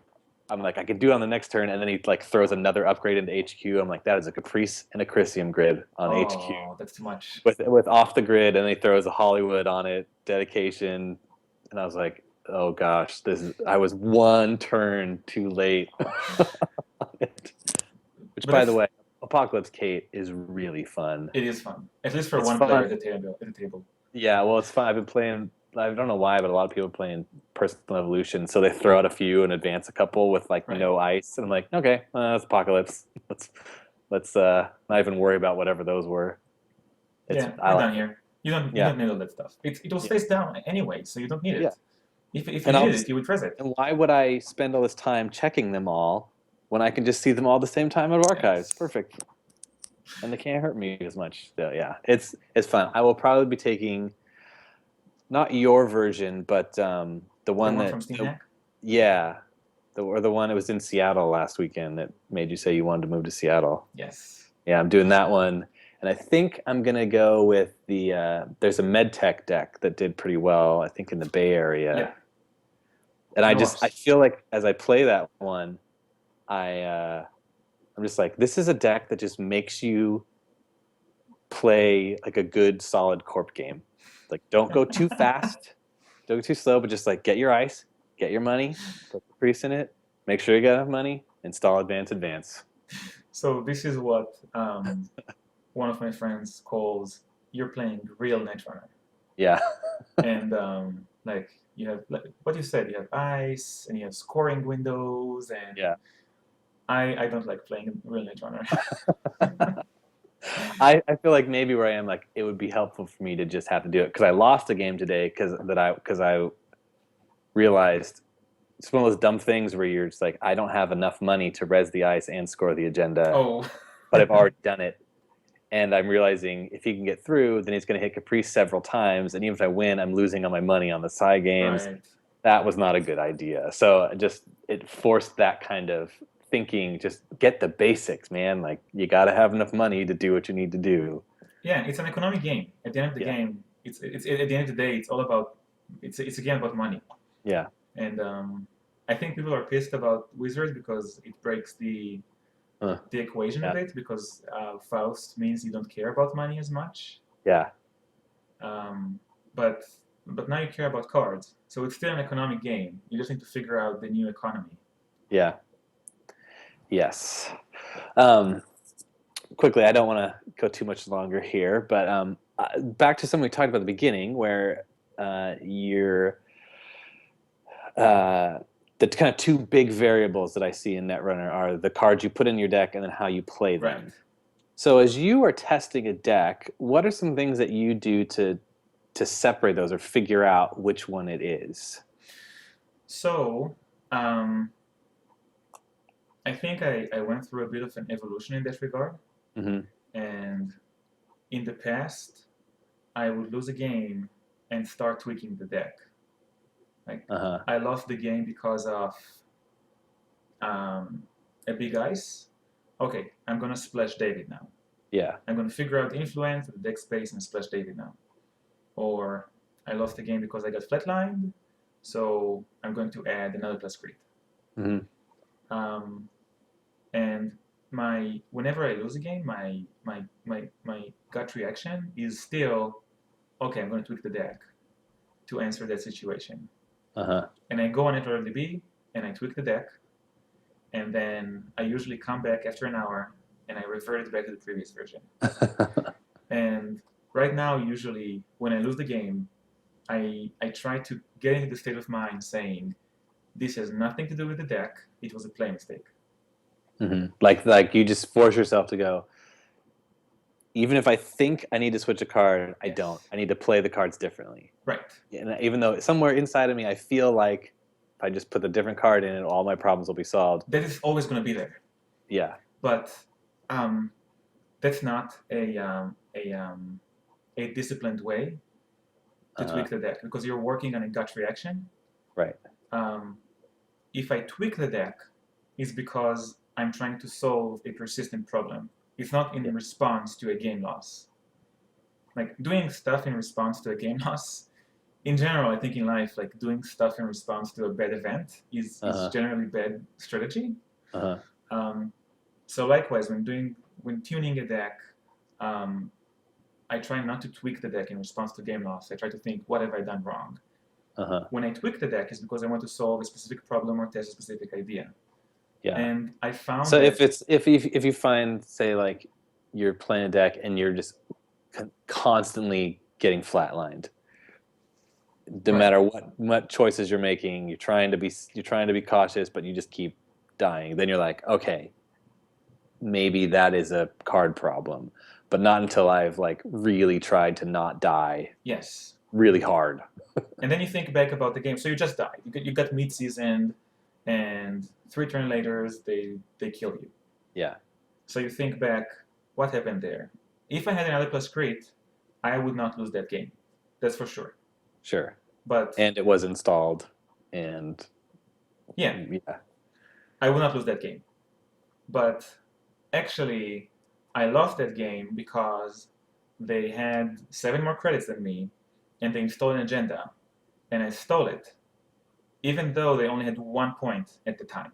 Speaker 2: I'm like, I can do it on the next turn, and then he like throws another upgrade into HQ. I'm like, that is a Caprice and a Chrysium grid on HQ.
Speaker 1: Oh, that's too much.
Speaker 2: With off the grid, and then he throws a Hollywood on it, dedication, and I was like, oh gosh, I was one turn too late on it. Which, by the way, Apocalypse Kate is really fun.
Speaker 1: It is fun, at least for one player at the table.
Speaker 2: Yeah, well, it's fun. I've been playing. I don't know why, but a lot of people are playing Personal Evolution, so they throw out a few and advance a couple with like no ice, and I'm like, okay, it's Apocalypse. Let's not even worry about whatever those were.
Speaker 1: We're done here. You don't need all that stuff. It was face down anyway, so you don't need it. Yeah. If you needed it, you would press it.
Speaker 2: And why would I spend all this time checking them all when I can just see them all at the same time at archives? Yes. Perfect. And they can't hurt me as much. So yeah, it's fun. I will probably be taking not your version, but the one that
Speaker 1: from Steam Hack?
Speaker 2: Yeah. The one that was in Seattle last weekend that made you say you wanted to move to Seattle.
Speaker 1: Yes.
Speaker 2: Yeah, I'm doing that one. And I think I'm going to go with there's a MedTech deck that did pretty well, I think, in the Bay Area.
Speaker 1: Yeah.
Speaker 2: And I feel like as I play that one, I'm just like, this is a deck that just makes you play like a good, solid corp game. Like, don't go too fast, don't go too slow, but just like get your ice, get your money, put the priest in it, make sure you got enough money, install advance.
Speaker 1: So this is what one of my friends calls you're playing real Netrunner.
Speaker 2: Yeah.
Speaker 1: And like you have what you said, you have ice and you have scoring windows, and
Speaker 2: yeah.
Speaker 1: I don't like playing real Netrunner.
Speaker 2: I feel like maybe where I am, like it would be helpful for me to just have to do it because I lost a game today because I realized it's one of those dumb things where you're just like, I don't have enough money to res the ice and score the agenda.
Speaker 1: Oh.
Speaker 2: But I've already done it. And I'm realizing if he can get through, then he's going to hit Caprice several times. And even if I win, I'm losing all my money on the side games.
Speaker 1: Right.
Speaker 2: That was not a good idea. So it forced that kind of thinking, just get the basics, man. Like, you got to have enough money to do what you need to do.
Speaker 1: Yeah, it's an economic game. At the end of the game, it's at the end of the day, it's all about, it's a game about money.
Speaker 2: Yeah.
Speaker 1: And I think people are pissed about Wizards because it breaks the the equation
Speaker 2: Yeah.
Speaker 1: of it, because Faust means you don't care about money as much.
Speaker 2: Yeah.
Speaker 1: But now you care about cards, so it's still an economic game. You just need to figure out the new economy.
Speaker 2: Yeah. Yes. Quickly, I don't want to go too much longer here, but back to something we talked about at the beginning, where you're the kind of two big variables that I see in Netrunner are the cards you put in your deck and then how you play them.
Speaker 1: Right.
Speaker 2: So as you are testing a deck, what are some things that you do to separate those or figure out which one it is?
Speaker 1: So, I think I went through a bit of an evolution in that regard.
Speaker 2: Mm-hmm.
Speaker 1: And in the past, I would lose a game and start tweaking the deck. Like, I lost the game because of a big ice. Okay, I'm going to splash David now.
Speaker 2: Yeah.
Speaker 1: I'm going to figure out the influence of the deck space and splash David now. Or I lost the game because I got flatlined, so I'm going to add another plus crit.
Speaker 2: Mm-hmm.
Speaker 1: And whenever I lose a game, my gut reaction is still, okay, I'm going to tweak the deck to answer that situation. And I go on NetRunnerDB and I tweak the deck, and then I usually come back after an hour and I revert it back to the previous version. And right now, usually when I lose the game, I try to get into the state of mind saying, this has nothing to do with the deck, it was a play mistake.
Speaker 2: Mm-hmm. Like you just force yourself to go, even if I think I need to switch a card, I don't. I need to play the cards differently.
Speaker 1: Right.
Speaker 2: And even though somewhere inside of me, I feel like if I just put a different card in, all my problems will be solved.
Speaker 1: That is always going to be there.
Speaker 2: Yeah.
Speaker 1: But that's not a disciplined way to tweak the deck, because you're working on a gut reaction.
Speaker 2: Right.
Speaker 1: If I tweak the deck, it's because I'm trying to solve a persistent problem. It's not in response to a game loss. Like, doing stuff in response to a game loss, in general, I think in life, like doing stuff in response to a bad event is generally bad strategy. So likewise, when tuning a deck, I try not to tweak the deck in response to game loss. I try to think, what have I done wrong? When I tweak the deck, it's because I want to solve a specific problem or test a specific idea.
Speaker 2: Yeah.
Speaker 1: And I found
Speaker 2: so
Speaker 1: that
Speaker 2: if you find, say, like you're playing a deck and you're just constantly getting flatlined, no matter what choices you're making, you're trying to be cautious, but you just keep dying. Then you're like, okay, maybe that is a card problem, but not until I've like really tried to not die.
Speaker 1: Yes.
Speaker 2: Really hard.
Speaker 1: And then you think back about the game. So you just died. You got mid-season, and 3 turns later, they kill you.
Speaker 2: Yeah.
Speaker 1: So you think back, what happened there? If I had another plus crit, I would not lose that game. That's for sure.
Speaker 2: Sure.
Speaker 1: And
Speaker 2: it was installed, and
Speaker 1: yeah, I would not lose that game. But actually, I lost that game because they had 7 more credits than me, and they installed an agenda, and I stole it, even though they only had 1 point at the time.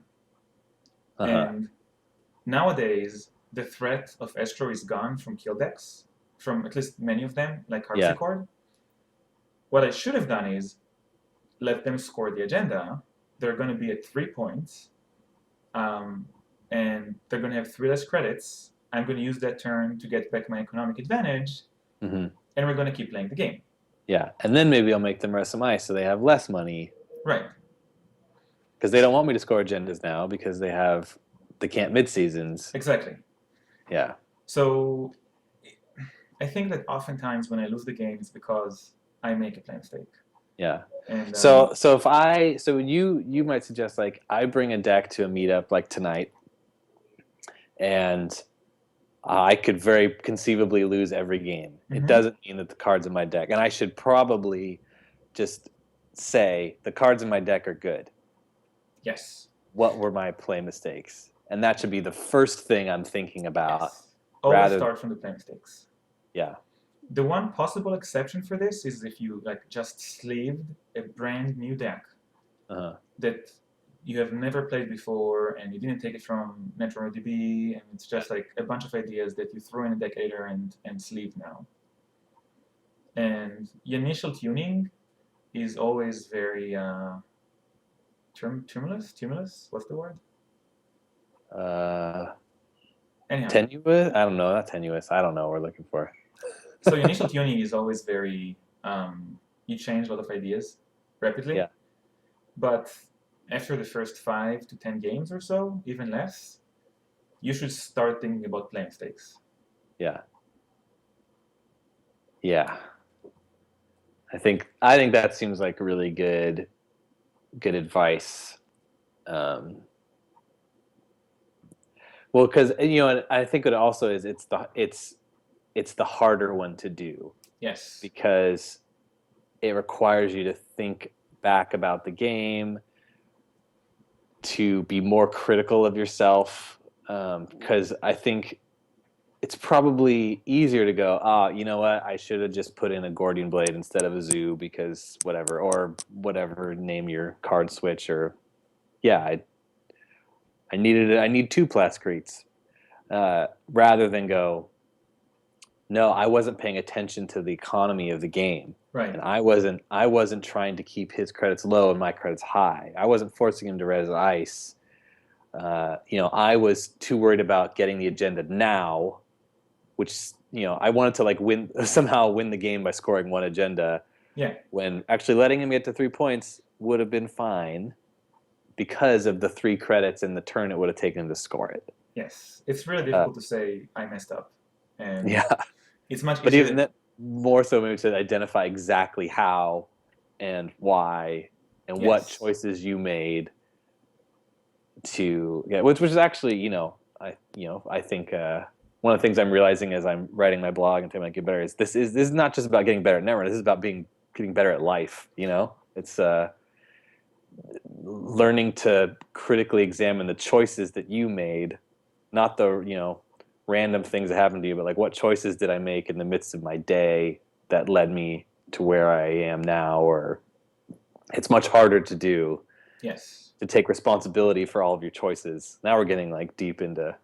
Speaker 1: And nowadays, the threat of Estro is gone from kill decks, from at least many of them, like Harpsichord. What I should have done is let them score the agenda. They're going to be at 3 points, and they're going to have 3 less credits. I'm going to use that turn to get back my economic advantage, and we're going to keep playing the game.
Speaker 2: Yeah, and then maybe I'll make them rest some ice so they have less money.
Speaker 1: Right.
Speaker 2: Because they don't want me to score agendas now because they can't mid-seasons.
Speaker 1: Exactly.
Speaker 2: Yeah. So
Speaker 1: I think that oftentimes when I lose the game, it's because I make a play mistake.
Speaker 2: Yeah.
Speaker 1: And,
Speaker 2: so you might suggest, like, I bring a deck to a meetup like tonight, and I could very conceivably lose every game. It doesn't mean that the cards in my deck, and I should probably just say the cards in my deck are good.
Speaker 1: Yes.
Speaker 2: What were my play mistakes? And that should be the first thing I'm thinking about.
Speaker 1: Yes. Always start from the play mistakes.
Speaker 2: Yeah.
Speaker 1: The one possible exception for this is if you like just sleeved a brand new deck that you have never played before and you didn't take it from Netrunner DB, and it's just like a bunch of ideas that you throw in a deck editor and sleep now. And the initial tuning is always very tumulus. What's the word? Anyhow,
Speaker 2: Tenuous? I don't know. Not tenuous. I don't know what we're looking for.
Speaker 1: so your initial tuning is always very you change a lot of ideas rapidly.
Speaker 2: Yeah.
Speaker 1: But after the first 5 to 10 games or so, even less, you should start thinking about playing stakes.
Speaker 2: Yeah. Yeah. I think that seems like really good advice. Well, because I think it also is it's the harder one to do.
Speaker 1: Yes.
Speaker 2: Because it requires you to think back about the game, to be more critical of yourself. Because I think it's probably easier to go, you know what, I should have just put in a Gordian Blade instead of a Zoo because whatever, or whatever, name your card switch, or I need 2 Plascretes, rather than go, no, I wasn't paying attention to the economy of the game.
Speaker 1: Right.
Speaker 2: And I wasn't trying to keep his credits low and my credits high. I wasn't forcing him to res ice. I was too worried about getting the agenda now, which, I wanted to like somehow win the game by scoring 1 agenda.
Speaker 1: Yeah.
Speaker 2: When actually letting him get to 3 points would have been fine because of the 3 credits and the turn it would have taken to score it.
Speaker 1: Yes. It's really difficult to say I messed up. And
Speaker 2: yeah.
Speaker 1: It's much easier.
Speaker 2: But even that, more so maybe to identify exactly how and why and what choices you made to which is actually, I think one of the things I'm realizing as I'm writing my blog and trying to get better is this is not just about getting better at Netrunner. This is about getting better at life. It's learning to critically examine the choices that you made, not the random things that happened to you, but like what choices did I make in the midst of my day that led me to where I am now. Or it's much harder to do.
Speaker 1: Yes.
Speaker 2: To take responsibility for all of your choices. Now we're getting like deep into.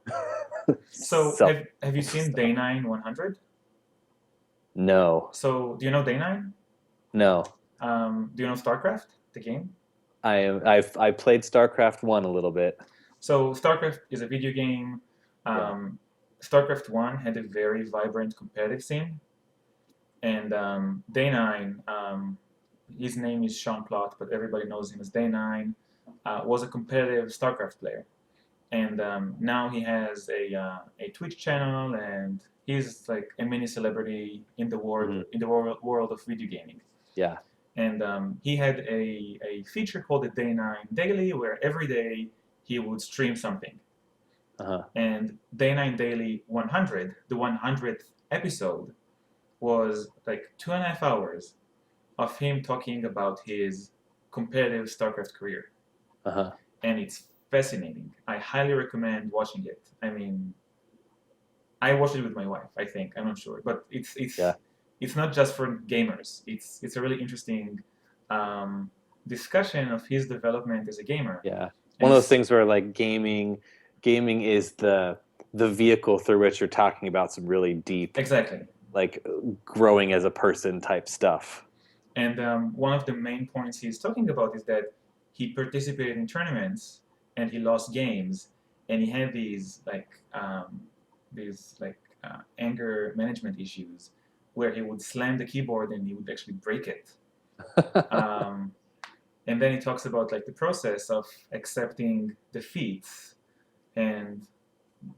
Speaker 1: So have you seen Day 9 100?
Speaker 2: No.
Speaker 1: So do you know Day 9?
Speaker 2: No.
Speaker 1: Do you know StarCraft, the game?
Speaker 2: I played StarCraft 1 a little bit.
Speaker 1: So StarCraft is a video game. StarCraft 1 had a very vibrant competitive scene. And Day 9, his name is Sean Plott, but everybody knows him as Day 9, was a competitive StarCraft player. And now he has a Twitch channel, and he's like a mini celebrity in the world of video gaming.
Speaker 2: Yeah.
Speaker 1: And he had a feature called the Day 9 Daily, where every day he would stream something. And Day 9 Daily 100, the 100th episode, was like 2.5 hours of him talking about his competitive StarCraft career. And it's fascinating. I highly recommend watching it. I mean, I watched it with my wife, I think. I'm not sure. But it's not just for gamers. It's a really interesting discussion of his development as a gamer.
Speaker 2: Yeah. One of those things where like gaming is the vehicle through which you're talking about some really deep,
Speaker 1: exactly,
Speaker 2: like growing as a person type stuff.
Speaker 1: And one of the main points he's talking about is that he participated in tournaments and he lost games, and he had these anger management issues where he would slam the keyboard and he would actually break it. And then he talks about like the process of accepting defeats, and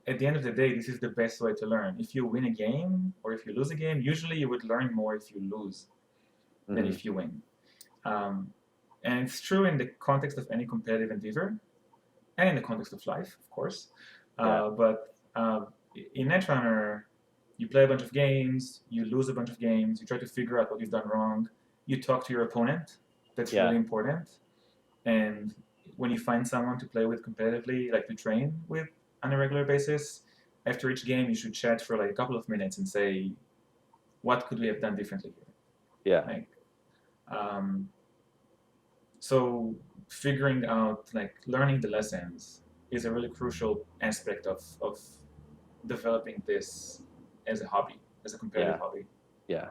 Speaker 1: at the end of the day, this is the best way to learn. If you win a game or if you lose a game, usually you would learn more if you lose than if you win. And it's true in the context of any competitive endeavor, and in the context of life, of course. But in Netrunner, you play a bunch of games, you lose a bunch of games, you try to figure out what you've done wrong, you talk to your opponent. That's really important. And when you find someone to play with competitively, like to train with on a regular basis, after each game you should chat for like a couple of minutes and say, what could we have done differently here?
Speaker 2: Yeah.
Speaker 1: So figuring out, like learning the lessons is a really crucial aspect of developing this as a hobby, as a competitive hobby.
Speaker 2: Yeah.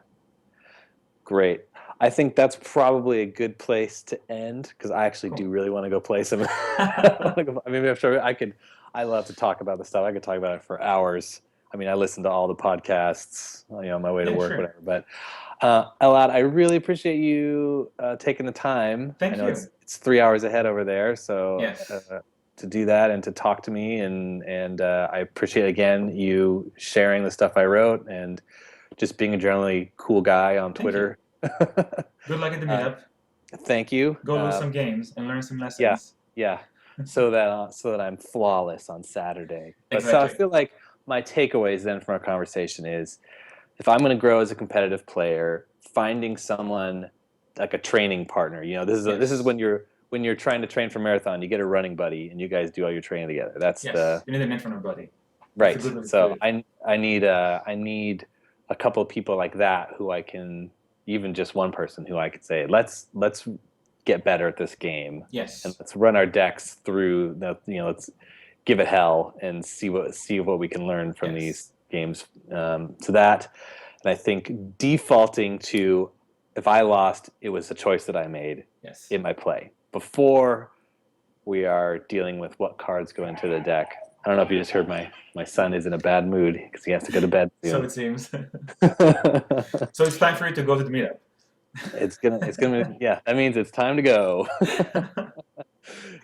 Speaker 2: Great. I think that's probably a good place to end because I actually do really want to go play some. I mean, I'm sure I love to talk about this stuff. I could talk about it for hours. I mean, I listen to all the podcasts, on my way to work, whatever. But Elad, I really appreciate you taking the time.
Speaker 1: Thank
Speaker 2: I know
Speaker 1: you.
Speaker 2: it's 3 hours ahead over there, so
Speaker 1: Yes.
Speaker 2: to do that and to talk to me, and I appreciate again you sharing the stuff I wrote and just being a generally cool guy on Twitter.
Speaker 1: Good luck at the meetup.
Speaker 2: Thank you.
Speaker 1: Go lose some games and learn some lessons.
Speaker 2: Yeah. So that I'm flawless on Saturday. But
Speaker 1: Exactly.
Speaker 2: so I feel like my takeaways then from our conversation is, if I'm going to grow as a competitive player, finding someone like a training partner. This is when you're trying to train for marathon, you get a running buddy and you guys do all your training together. That's
Speaker 1: you need a Netrunner buddy.
Speaker 2: Right. So I need a couple of people like that who I can, even just one person who I could say, let's get better at this game.
Speaker 1: Yes.
Speaker 2: And let's run our decks through let's give it hell and see what we can learn from these games. So that, and I think defaulting to, if I lost, it was a choice that I made in my play. Before we are dealing with what cards go into the deck. I don't know if you just heard my son is in a bad mood because he has to go to bed soon.
Speaker 1: So it seems. So it's time for you to go to the meetup.
Speaker 2: It's gonna yeah, that means it's time to go.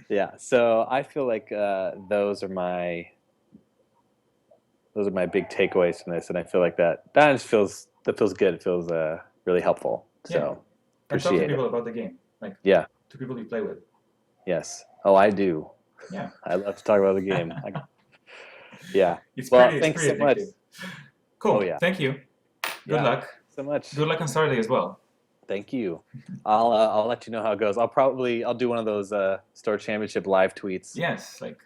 Speaker 2: Yeah, so I feel like those are my big takeaways from this, and I feel like that just feels good. It feels really helpful. So appreciate
Speaker 1: and talk to people about the game, like to people you play with.
Speaker 2: Yes. Oh, I do.
Speaker 1: Yeah.
Speaker 2: I love to talk about the game.
Speaker 1: It's
Speaker 2: thanks
Speaker 1: pretty
Speaker 2: so much.
Speaker 1: Cool.
Speaker 2: Oh, yeah.
Speaker 1: Thank you. Good luck.
Speaker 2: So much.
Speaker 1: Good luck on Saturday as well.
Speaker 2: Thank you. I'll let you know how it goes. I'll do one of those Store Championship live tweets.
Speaker 1: Yes, like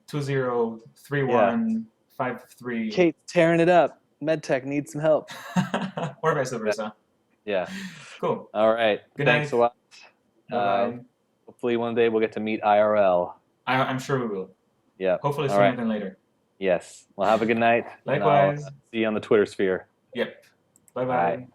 Speaker 1: 2-0, 3-1, 5-3.
Speaker 2: Kate's tearing it up. MedTech needs some help.
Speaker 1: Or vice versa.
Speaker 2: Yeah.
Speaker 1: Cool.
Speaker 2: All right. Thanks a lot.
Speaker 1: Bye-bye.
Speaker 2: Hopefully one day we'll get to meet IRL.
Speaker 1: I'm sure we will.
Speaker 2: Yeah.
Speaker 1: Hopefully sooner than later.
Speaker 2: Yes. Well, have a good night.
Speaker 1: Likewise.
Speaker 2: And I'll see you on the Twitter sphere.
Speaker 1: Yep. Bye-bye.
Speaker 2: Bye.